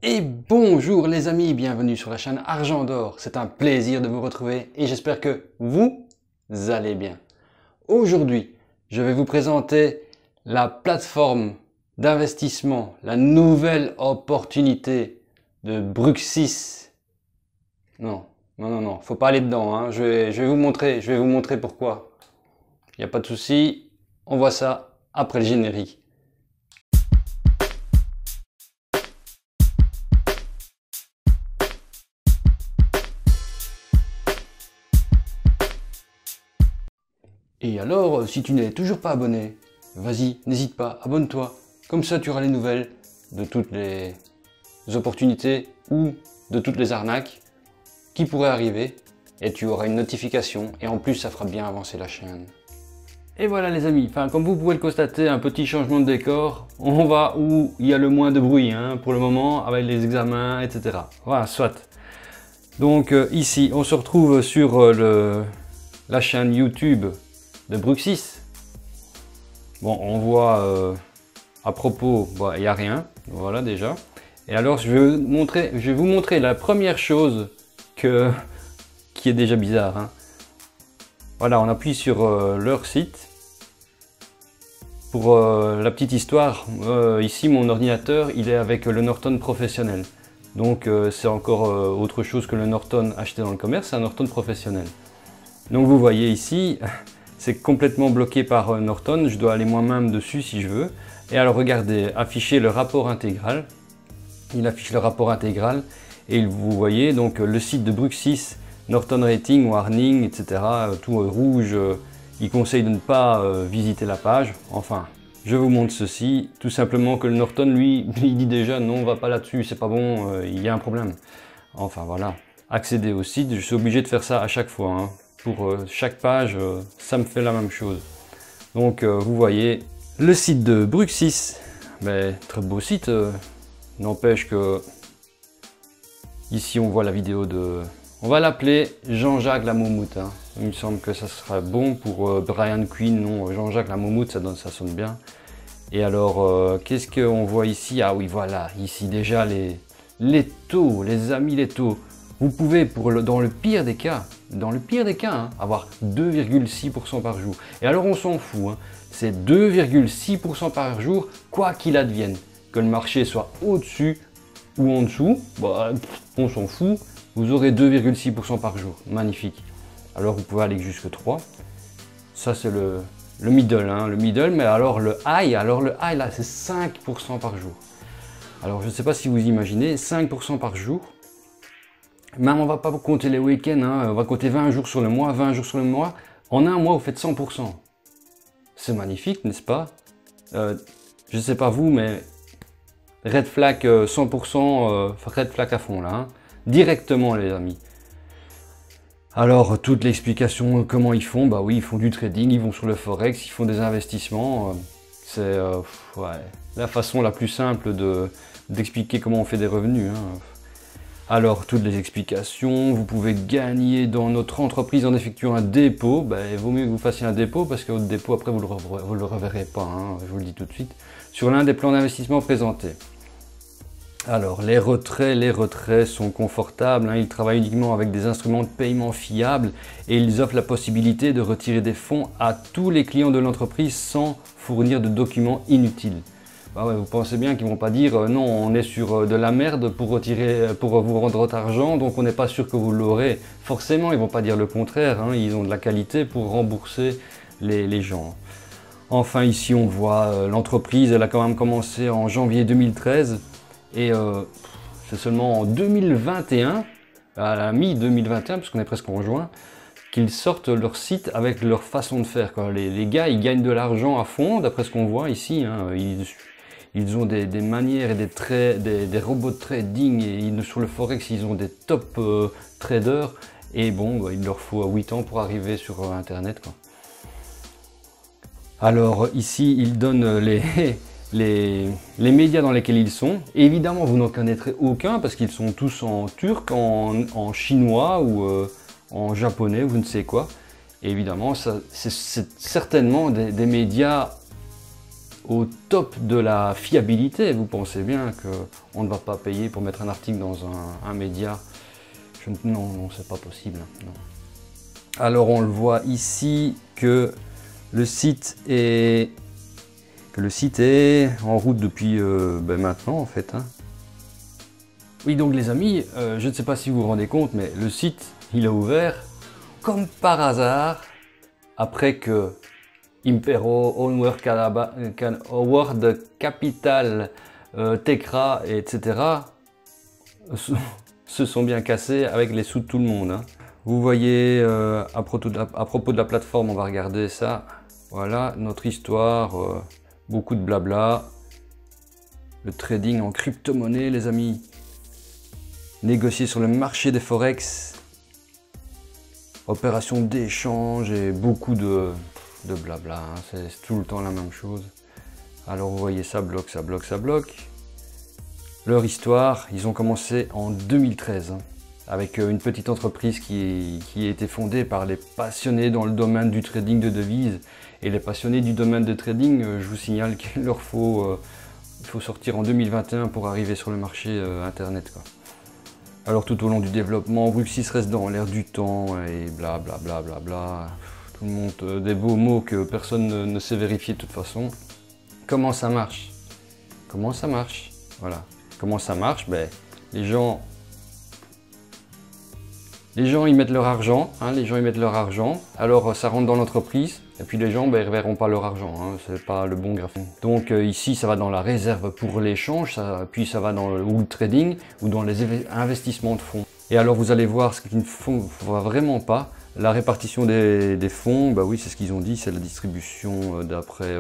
Et bonjour les amis, bienvenue sur la chaîne Argent d'Or. C'est un plaisir de vous retrouver et j'espère que vous allez bien. Aujourd'hui, je vais vous présenter la plateforme d'investissement, la nouvelle opportunité de Bruxis. Non, faut pas aller dedans, hein. Je vais vous montrer pourquoi. Il n'y a pas de souci, on voit ça après le générique. Et alors, si tu n'es toujours pas abonné, vas-y, n'hésite pas, abonne-toi. Comme ça, tu auras les nouvelles de toutes les opportunités ou de toutes les arnaques qui pourraient arriver. Et tu auras une notification. Et en plus, ça fera bien avancer la chaîne. Et voilà les amis, comme vous pouvez le constater, un petit changement de décor. On va où il y a le moins de bruit, hein, pour le moment, avec les examens, etc. Voilà, soit. Donc ici, on se retrouve sur la chaîne YouTube de Bruxis. Bon, on voit à propos, il n'y a rien, voilà déjà. Et alors je vais vous montrer la première chose qui est déjà bizarre, hein. Voilà, on appuie sur leur site. Pour la petite histoire, ici mon ordinateur il est avec le Norton professionnel. Donc c'est encore autre chose que le Norton acheté dans le commerce, c'est un Norton professionnel. Donc vous voyez ici, c'est complètement bloqué par Norton, je dois aller moi-même dessus si je veux. Et alors regardez, afficher le rapport intégral. Il affiche le rapport intégral et vous voyez donc le site de Bruxis, Norton Rating, Warning, etc. Tout rouge, il conseille de ne pas visiter la page. Enfin, je vous montre ceci, tout simplement que le Norton lui, il dit déjà non, on va pas là-dessus, c'est pas bon, il y a un problème. Enfin voilà, accéder au site, je suis obligé de faire ça à chaque fois, hein. Pour chaque page, ça me fait la même chose. Donc vous voyez, le site de Bruxis, très beau site, n'empêche que ici on voit la vidéo de... On va l'appeler Jean-Jacques la Moumoute, hein. Il me semble que ça serait bon pour Brian Quinn, non, Jean-Jacques la Moumoute, ça sonne bien. Et alors, qu'est-ce qu'on voit ici? Ah oui, voilà, ici déjà les taux, les amis, les taux. Vous pouvez, dans le pire des cas, hein, avoir 2,6% par jour. Et alors on s'en fout, hein, c'est 2,6% par jour, quoi qu'il advienne. Que le marché soit au-dessus ou en dessous, on s'en fout, vous aurez 2,6% par jour, magnifique. Alors vous pouvez aller jusque 3. Ça c'est le middle, hein, mais alors le high là c'est 5% par jour. Alors je ne sais pas si vous imaginez, 5% par jour. Même on va pas compter les week-ends, hein, on va compter 20 jours sur le mois, 20 jours sur le mois. En un mois, vous faites 100%. C'est magnifique, n'est-ce pas? Je ne sais pas vous, mais red flag 100%, red flag à fond là, hein. Directement les amis. Alors toute l'explication, comment ils font, oui, ils font du trading, ils vont sur le forex, ils font des investissements. C'est la façon la plus simple d'expliquer comment on fait des revenus, hein. Alors, toutes les explications, vous pouvez gagner dans notre entreprise en effectuant un dépôt. Il vaut mieux que vous fassiez un dépôt parce que votre dépôt, après, vous le reverrez pas, hein, je vous le dis tout de suite, sur l'un des plans d'investissement présentés. Alors, les retraits sont confortables, hein, ils travaillent uniquement avec des instruments de paiement fiables et ils offrent la possibilité de retirer des fonds à tous les clients de l'entreprise sans fournir de documents inutiles. Vous pensez bien qu'ils ne vont pas dire non, on est sur de la merde pour vous rendre votre argent, donc on n'est pas sûr que vous l'aurez. Forcément, ils ne vont pas dire le contraire, hein, ils ont de la qualité pour rembourser les gens. Enfin, ici, on voit l'entreprise, elle a quand même commencé en janvier 2013 et c'est seulement en 2021, à la mi-2021, parce qu'on est presque en juin, qu'ils sortent leur site avec leur façon de faire, quoi. Les gars, ils gagnent de l'argent à fond, d'après ce qu'on voit ici, hein, ils ont des manières et des robots de trading et sur le forex ils ont des top traders et bon il leur faut 8 ans pour arriver sur internet, quoi. Alors ici ils donnent les médias dans lesquels ils sont. Et évidemment vous n'en connaîtrez aucun parce qu'ils sont tous en turc, en chinois ou en japonais ou je ne sais quoi. Et évidemment c'est certainement des médias au top de la fiabilité. Vous pensez bien qu'on ne va pas payer pour mettre un article dans un média. Non, c'est pas possible. Non. Alors on le voit ici que le site est en route depuis maintenant en fait. Hein. Oui, donc les amis, je ne sais pas si vous vous rendez compte, mais le site il a ouvert comme par hasard après que Impero, World Capital, Tecra, etc. se sont bien cassés avec les sous de tout le monde. Hein. Vous voyez, à propos de la plateforme, on va regarder ça. Voilà, notre histoire, beaucoup de blabla. Le trading en crypto-monnaie, les amis. Négocier sur le marché des forex. Opération d'échange et beaucoup de blabla. Hein. C'est tout le temps la même chose. Alors vous voyez, ça bloque, ça bloque, ça bloque. Leur histoire, ils ont commencé en 2013 hein, avec une petite entreprise qui a été fondée par les passionnés dans le domaine du trading de devises. Et les passionnés du domaine de trading, je vous signale qu'il leur faut sortir en 2021 pour arriver sur le marché internet, quoi. Alors tout au long du développement, Bruxis reste dans l'air du temps et blablabla. Bla, bla, bla. Tout le monde, des beaux mots que personne ne sait vérifier de toute façon. Comment ça marche? Comment ça marche? Voilà. Comment ça marche? Ben, les gens ils mettent leur argent, hein, les gens ils mettent leur argent, alors ça rentre dans l'entreprise, et puis les gens ben, ils ne reverront pas leur argent, hein, c'est pas le bon graphique. Donc ici ça va dans la réserve pour l'échange, puis ça va dans le trading ou dans les investissements de fonds. Et alors vous allez voir ce qu'il ne faut vraiment pas, la répartition des fonds, bah oui c'est ce qu'ils ont dit, c'est la distribution d'après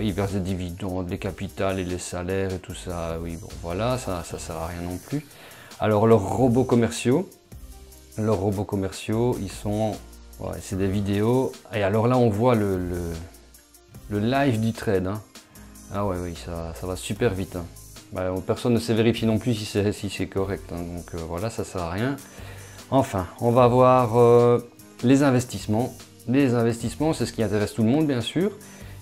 ils versent des dividendes, les capitales et les salaires et tout ça, oui bon voilà, ça sert à rien non plus. Alors leurs robots commerciaux, ils sont, ouais, c'est des vidéos, et alors là on voit le live du trade, hein. Ah ouais, oui, ça va super vite, hein. Bah, personne ne sait vérifier non plus si c'est correct, hein. Donc voilà, ça sert à rien. Enfin, on va voir les investissements. Les investissements, c'est ce qui intéresse tout le monde, bien sûr.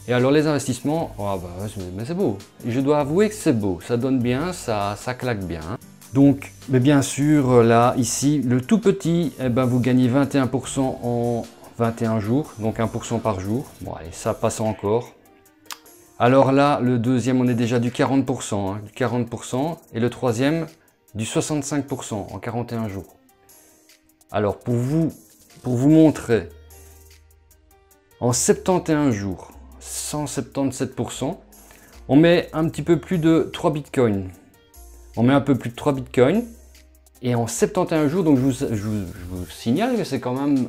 Et alors les investissements, oh, bah, mais c'est beau. Je dois avouer que c'est beau, ça donne bien, ça claque bien, hein. Donc, mais bien sûr, là, ici, le tout petit, eh ben, vous gagnez 21% en 21 jours, donc 1% par jour. Bon, allez, ça passe encore. Alors là, le deuxième, on est déjà du 40%, hein, du 40%, et le troisième, du 65% en 41 jours. Alors, pour vous montrer, en 71 jours, 177%, on met un petit peu plus de 3 bitcoins. On met un peu plus de 3 bitcoins et en 71 jours, donc je vous signale que c'est quand même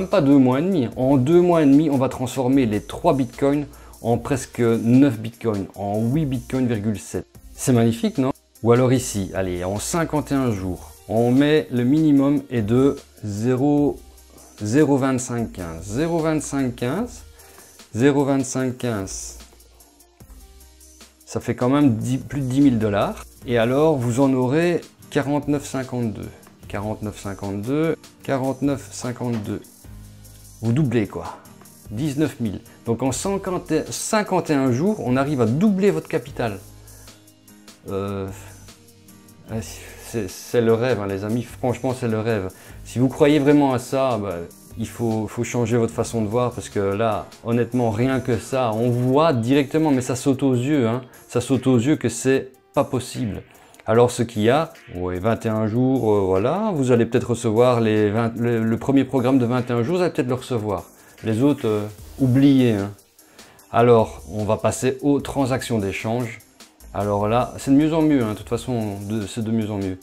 pas 2 mois et demi. En 2 mois et demi, on va transformer les 3 bitcoins en presque 9 bitcoins, en 8 bitcoins,7. C'est magnifique, non? Ou alors ici, allez, en 51 jours, on met le minimum est de 0,2515. 0,2515, 0,2515. Ça fait quand même plus de 10 000 $. Et alors, vous en aurez 49,52. 49,52, 49,52. Vous doublez quoi? 19 000. Donc en 51 jours, on arrive à doubler votre capital. C'est le rêve, hein, les amis. Franchement, c'est le rêve. Si vous croyez vraiment à ça, bah, il faut changer votre façon de voir parce que là, honnêtement, rien que ça, on voit directement, mais ça saute aux yeux. Hein, ça saute aux yeux que c'est pas possible. Alors ce qu'il y a, ouais, 21 jours, voilà, vous allez peut-être recevoir le premier programme de 21 jours, vous allez peut-être le recevoir. Les autres, oubliez. Hein. Alors, on va passer aux transactions d'échange. Alors là, c'est de mieux en mieux, hein, de toute façon, c'est de mieux en mieux.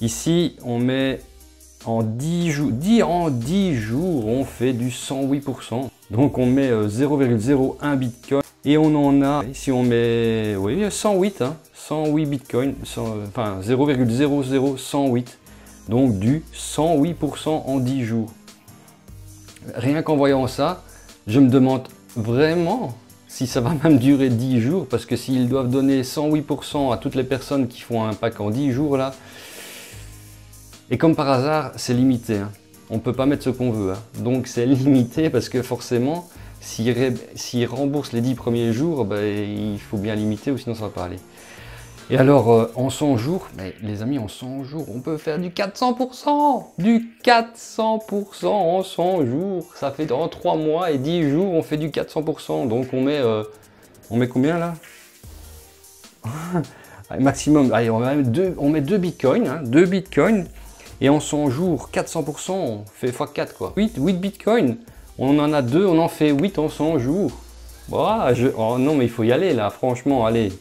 Ici, on met en 10 jours, on fait du 108%. Donc on met 0,01 bitcoin. Et on en a, si on met, oui, 108, hein, 108 bitcoins, enfin 0,00108, donc du 108% en 10 jours. Rien qu'en voyant ça, je me demande vraiment si ça va même durer 10 jours, parce que s'ils doivent donner 108% à toutes les personnes qui font un pack en 10 jours, là, et comme par hasard, c'est limité, hein. On ne peut pas mettre ce qu'on veut, hein. Donc c'est limité parce que forcément, s'il rembourse les 10 premiers jours, ben, il faut bien limiter ou sinon ça va pas aller. Et alors, en 100 jours, mais les amis, en 100 jours, on peut faire du 400%! Du 400% en 100 jours! Ça fait en 3 mois et 10 jours, on fait du 400%. Donc on met combien là? Maximum, allez, on met 2 bitcoins, hein, 2 bitcoins. Et en 100 jours, 400%, on fait x4 quoi. 8 bitcoins, on en a 2, on en fait 8 en 100 jours. Bah, oh non mais il faut y aller là, franchement, allez.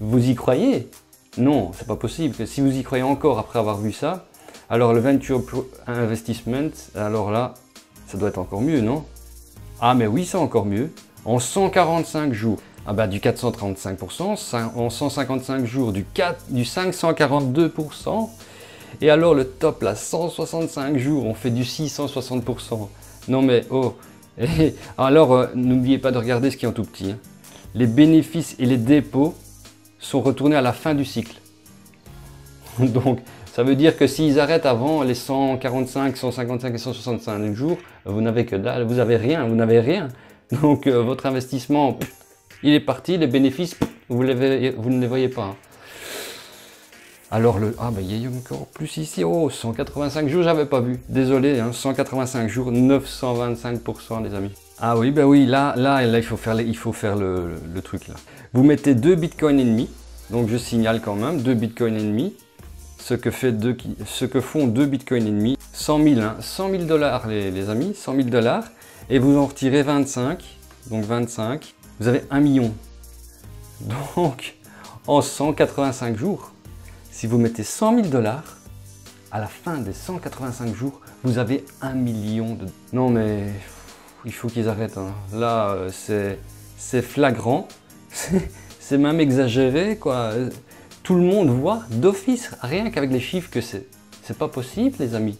Vous y croyez? Non, c'est pas possible. Si vous y croyez encore après avoir vu ça, alors le Venture Investment, alors là, ça doit être encore mieux, non? Ah mais oui, c'est encore mieux. En 145 jours, ah bah du 435%, en 155 jours, du 542%. Et alors le top, là, 165 jours, on fait du 660%. Non mais, oh. Et alors, n'oubliez pas de regarder ce qui est en tout petit. Hein. Les bénéfices et les dépôts sont retournés à la fin du cycle. Donc, ça veut dire que s'ils arrêtent avant les 145, 155 et 165 jours, vous n'avez que dalle, vous n'avez rien, vous n'avez rien. Donc, votre investissement, il est parti, les bénéfices, vous ne les voyez pas. Hein. Alors, il y a encore plus ici, oh, 185 jours, j'avais pas vu. Désolé, hein, 185 jours, 925% les amis. Ah oui, ben oui, là, il faut faire le truc là. Vous mettez 2 bitcoins et demi, donc je signale quand même, 2 bitcoins et demi, ce que font 2 bitcoins et demi, 100 000, hein, 100 000 dollars les amis, 100 000 dollars, et vous en retirez 25, donc 25, vous avez 1 million. Donc, en 185 jours, si vous mettez 100 000 dollars, à la fin des 185 jours, vous avez 1 million de... Non mais... il faut qu'ils arrêtent. Hein. Là, c'est flagrant, c'est même exagéré, quoi. Tout le monde voit d'office, rien qu'avec les chiffres, que c'est pas possible, les amis.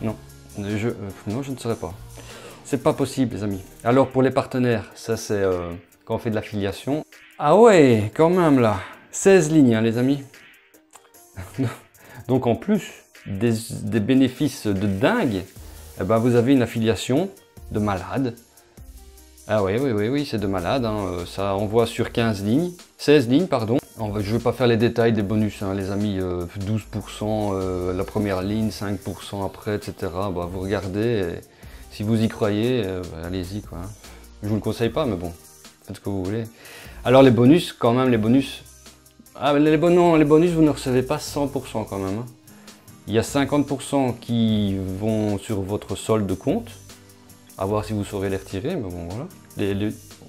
Non, non, je ne saurais pas. C'est pas possible, les amis. Alors, pour les partenaires, ça c'est quand on fait de l'affiliation. Ah ouais, quand même, là. 16 lignes, hein, les amis. Donc, en plus des bénéfices de dingue, eh ben, vous avez une affiliation de malade. Ah oui, c'est de malade. Hein. Ça envoie sur 15 lignes, 16 lignes, pardon. Je ne vais pas faire les détails des bonus, hein, les amis. 12% la première ligne, 5% après, etc. Bah, vous regardez. Et si vous y croyez, allez-y, quoi. Hein. Je vous le conseille pas, mais bon, faites ce que vous voulez. Alors les bonus, quand même, les bonus. Ah, les bonus, vous ne recevez pas 100% quand même. Hein. Il y a 50% qui vont sur votre solde de compte. À voir si vous saurez les retirer, mais bon voilà.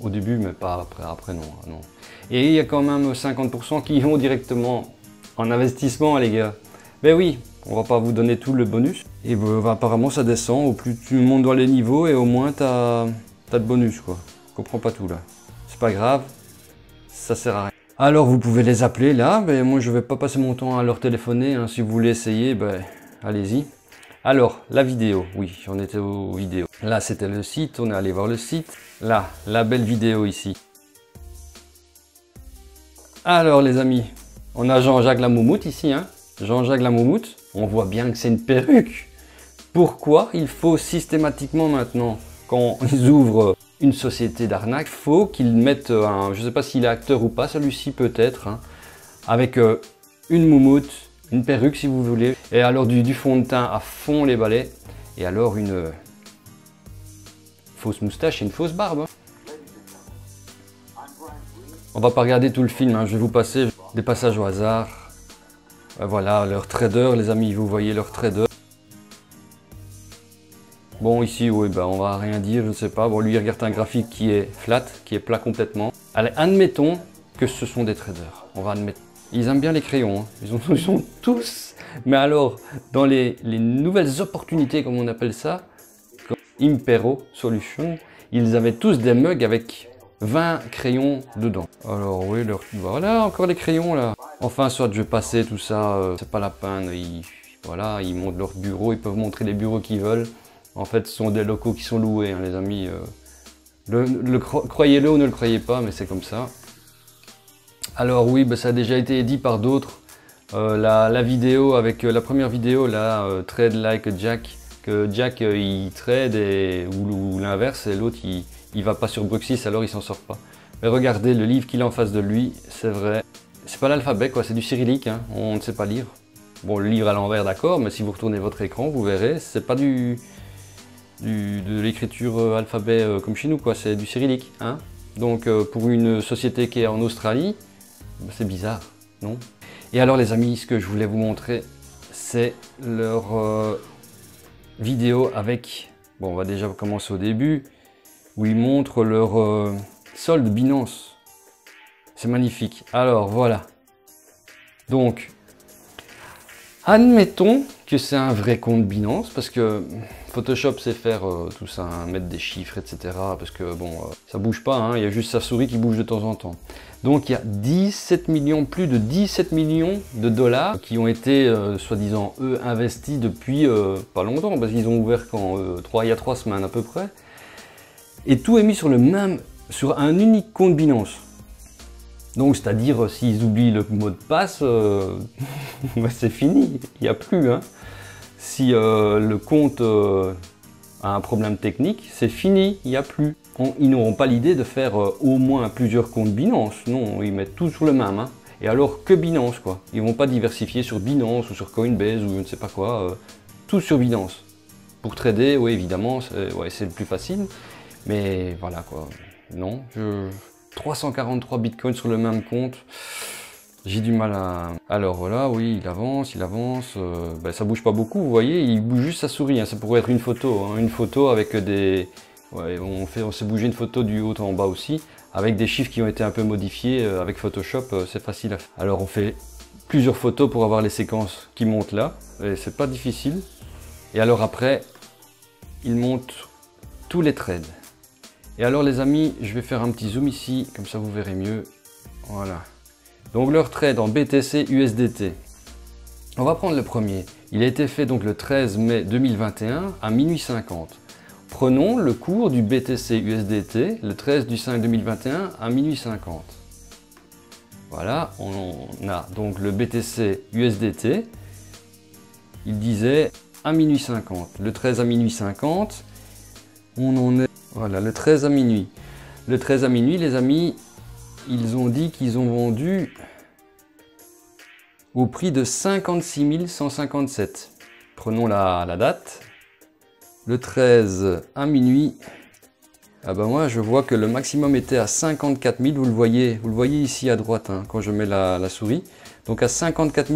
Au début, mais pas après non, non. Et il y a quand même 50% qui vont directement en investissement, les gars. Ben oui, on va pas vous donner tout le bonus. Et apparemment, ça descend. Au plus tu montes dans les niveaux et au moins tu as de bonus, quoi. Je comprends pas tout là. C'est pas grave, ça sert à rien. Alors vous pouvez les appeler là, mais moi je vais pas passer mon temps à leur téléphoner. Hein. Si vous voulez essayer, ben allez-y. Alors, la vidéo, oui, j'en étais aux vidéos. Là, c'était le site, on est allé voir le site. Là, la belle vidéo ici. Alors, les amis, on a Jean-Jacques Lamoumoute ici, hein. Jean-Jacques Lamoumoute, on voit bien que c'est une perruque. Pourquoi il faut systématiquement maintenant, quand ils ouvrent une société d'arnaque, faut qu'ils mettent un... Je ne sais pas s'il est acteur ou pas, celui-ci peut-être, hein, avec une moumoute, une perruque si vous voulez, et alors du fond de teint à fond les balais, et alors une fausse moustache et une fausse barbe. Hein. On va pas regarder tout le film, hein. Je vais vous passer des passages au hasard. Voilà, leur trader, les amis, vous voyez leur trader. Bon, ici, oui, ben, on va rien dire, je ne sais pas. Bon, lui, il regarde un graphique qui est flat, qui est plat complètement. Allez, admettons que ce sont des traders. On va admettre. Ils aiment bien les crayons, hein. Ils sont tous. Mais alors, dans les nouvelles opportunités, comme on appelle ça, comme Impero Solution, ils avaient tous des mugs avec 20 crayons dedans. Alors oui, voilà, encore les crayons là. Enfin, soit je vais passer tout ça, c'est pas la peine. Voilà, ils montent leur bureau, ils peuvent montrer les bureaux qu'ils veulent. En fait, ce sont des locaux qui sont loués, hein, les amis. Croyez-le ou ne le croyez pas, mais c'est comme ça. Alors oui, bah, ça a déjà été dit par d'autres. La vidéo avec la première vidéo, là, Trade Like Jack, que Jack il trade ou l'inverse, et l'autre il il va pas sur Bruxis, alors il s'en sort pas. Mais regardez, le livre qu'il a en face de lui, c'est vrai. C'est pas l'alphabet, quoi, c'est du cyrillique, hein. On ne sait pas lire. Bon, le livre à l'envers, d'accord, mais si vous retournez votre écran, vous verrez, c'est pas de l'écriture alphabet comme chez nous, quoi, c'est du cyrillique, hein. Donc, pour une société qui est en Australie, c'est bizarre, non? Et alors, les amis, ce que je voulais vous montrer, c'est leur vidéo avec... Bon, on va déjà commencer au début, où ils montrent leur solde Binance. C'est magnifique. Alors, voilà. Donc, admettons que c'est un vrai compte Binance, parce que Photoshop sait faire tout ça, hein, mettre des chiffres, etc. Parce que, bon, ça bouge pas, hein, il y a juste sa souris qui bouge de temps en temps. Donc, il y a 17 millions, plus de 17 millions de dollars qui ont été, soi-disant, eux, investis depuis pas longtemps, parce qu'ils ont ouvert quand il y a 3 semaines à peu près. Et tout est mis sur sur un unique compte Binance. Donc, c'est-à-dire, s'ils oublient le mot de passe, bah, c'est fini, il n'y a plus. Hein. Si le compte a un problème technique, c'est fini, il n'y a plus. Ils n'auront pas l'idée de faire au moins plusieurs comptes Binance. Non, ils mettent tout sur le même. Hein. Et alors que Binance, quoi. Ils ne vont pas diversifier sur Binance ou sur Coinbase ou je ne sais pas quoi. Tout sur Binance. Pour trader, oui, évidemment, c'est le plus facile. Mais voilà, quoi. Non, 343 bitcoins sur le même compte, j'ai du mal à... Alors voilà, oui, il avance, ben, ça bouge pas beaucoup, vous voyez, il bouge juste sa souris, hein. Ça pourrait être une photo, hein, une photo avec des... Ouais, on s'est bougé une photo du haut en bas aussi, avec des chiffres qui ont été un peu modifiés avec Photoshop, c'est facile à faire. Alors on fait plusieurs photos pour avoir les séquences qui montent là, et c'est pas difficile. Et alors après, il monte tous les trades. Et alors les amis, je vais faire un petit zoom ici, comme ça vous verrez mieux. Voilà. Donc leur trade en BTC USDT. On va prendre le premier. Il a été fait donc le 13 mai 2021 à minuit 50. Prenons le cours du BTC USDT le 13 du 5 2021 à minuit 50. Voilà, on a donc le BTC USDT. Il disait à minuit 50. Le 13 à minuit 50, on en est... Voilà, le 13 à minuit. Le 13 à minuit, les amis, ils ont dit qu'ils ont vendu au prix de 56 157. Prenons la date. Le 13 à minuit, ah ben moi je vois que le maximum était à 54 000, vous le voyez ici à droite, hein, quand je mets la souris. Donc à 54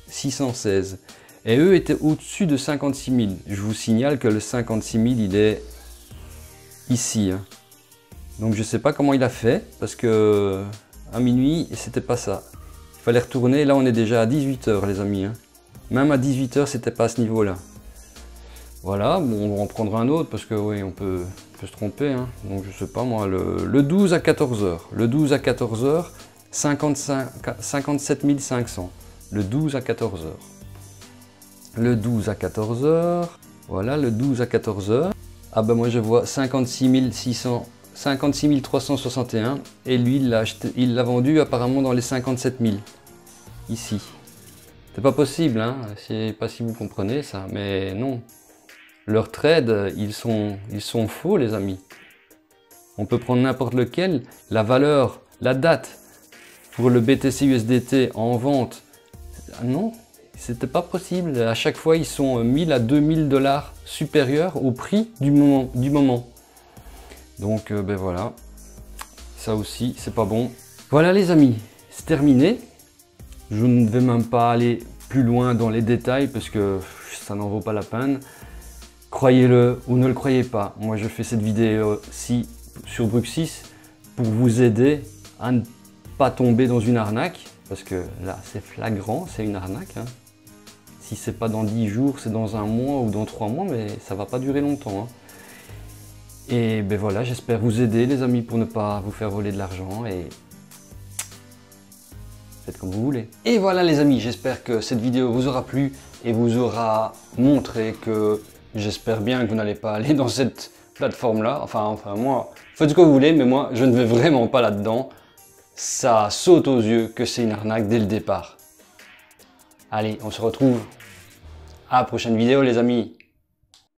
616. Et eux étaient au-dessus de 56 000. Je vous signale que le 56 000, il est... ici, hein. Donc je sais pas comment il a fait parce que à minuit c'était pas ça. Il fallait retourner. Là on est déjà à 18 h les amis, hein. Même à 18 h c'était pas à ce niveau là. Voilà, bon, on va en prendre un autre parce que oui on peut se tromper, hein. Donc je sais pas moi, le 12 à 14 h. Le 12 à 14 h 57 500. Le 12 à 14 h. Le 12 à 14 h. Voilà, le 12 à 14 h. Ah ben moi je vois 56 361 et lui il l'a vendu apparemment dans les 57 000 ici. C'est pas possible, hein, je sais pas si vous comprenez ça, mais non. Leurs trades, ils sont faux les amis. On peut prendre n'importe lequel, la valeur, la date pour le BTC USDT en vente, non. C'était pas possible. À chaque fois, ils sont 1000 à 2000 $ supérieurs au prix du moment. Donc, ben voilà. Ça aussi, c'est pas bon. Voilà les amis, c'est terminé. Je ne vais même pas aller plus loin dans les détails parce que ça n'en vaut pas la peine. Croyez-le ou ne le croyez pas. Moi, je fais cette vidéo-ci sur Bruxis pour vous aider à ne pas tomber dans une arnaque. Parce que là, c'est flagrant, c'est une arnaque, hein. Si c'est pas dans 10 jours, c'est dans un mois ou dans 3 mois, mais ça va pas durer longtemps, hein. Et ben voilà, j'espère vous aider les amis pour ne pas vous faire voler de l'argent et faites comme vous voulez. Et voilà les amis, j'espère que cette vidéo vous aura plu et vous aura montré que j'espère bien que vous n'allez pas aller dans cette plateforme là. Enfin moi, faites ce que vous voulez, mais moi je ne vais vraiment pas là-dedans. Ça saute aux yeux que c'est une arnaque dès le départ. Allez, on se retrouve à la prochaine vidéo les amis.